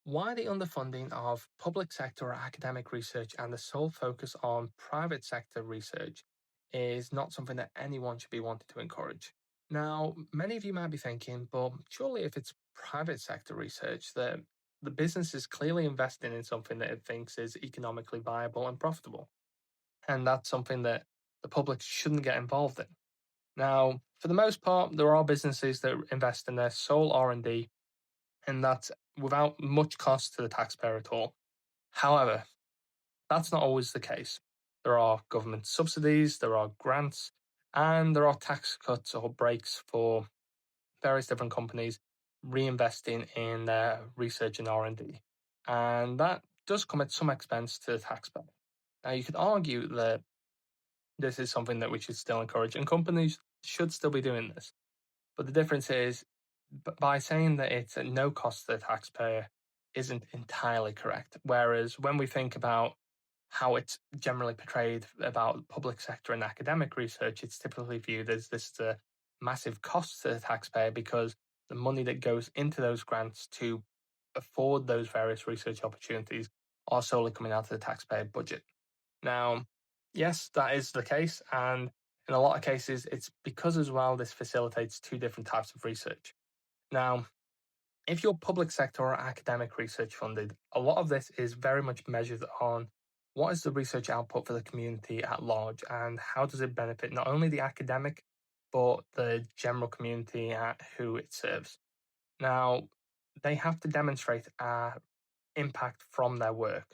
Why the underfunding of public sector or academic research and the sole focus on private sector research is not something that anyone should be wanting to encourage. Now, many of you might be thinking, but surely if it's private sector research, the business is clearly investing in something that it thinks is economically viable and profitable. And that's something that the public shouldn't get involved in. Now, for the most part, there are businesses that invest in their sole R&D, and that's without much cost to the taxpayer at all. However, that's not always the case. There are government subsidies, there are grants, and there are tax cuts or breaks for various different companies reinvesting in their research and R&D. And that does come at some expense to the taxpayer. Now, you could argue that this is something that we should still encourage, and companies should still be doing this. But the difference is, by saying that it's at no cost to the taxpayer isn't entirely correct. Whereas when we think about how it's generally portrayed about public sector and academic research, it's typically viewed as this is a massive cost to the taxpayer because the money that goes into those grants to afford those various research opportunities are solely coming out of the taxpayer budget. Now, yes, that is the case. And in a lot of cases, it's because as well this facilitates two different types of research. Now, if you're public sector or academic research funded, a lot of this is very much measured on what is the research output for the community at large and how does it benefit not only the academic, but the general community at who it serves. Now, they have to demonstrate impact from their work.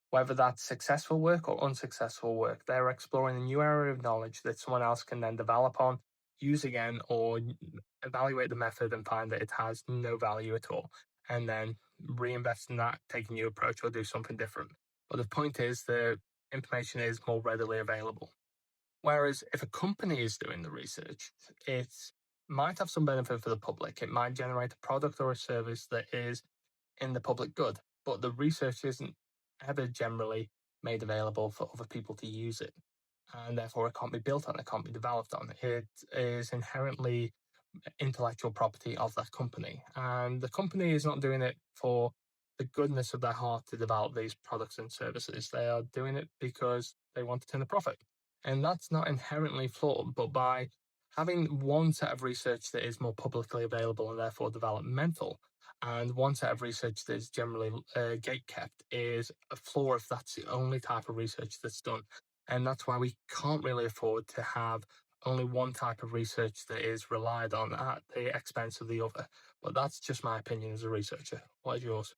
Whether that's successful work or unsuccessful work, they're exploring a new area of knowledge that someone else can then develop on, use again, or evaluate the method and find that it has no value at all, and then reinvest in that, take a new approach, or do something different. But the point is, the information is more readily available. Whereas if a company is doing the research, it might have some benefit for the public. It might generate a product or a service that is in the public good, but the research isn't ever generally made available for other people to use it. And therefore, it can't be built on, it can't be developed on. It is inherently intellectual property of that company. And the company is not doing it for the goodness of their heart to develop these products and services. They are doing it because they want to turn a profit. And that's not inherently flawed, but by having one set of research that is more publicly available and therefore developmental, and one set of research that is generally gate kept is a flaw if that's the only type of research that's done. And that's why we can't really afford to have only one type of research that is relied on at the expense of the other. But that's just my opinion as a researcher. What is yours?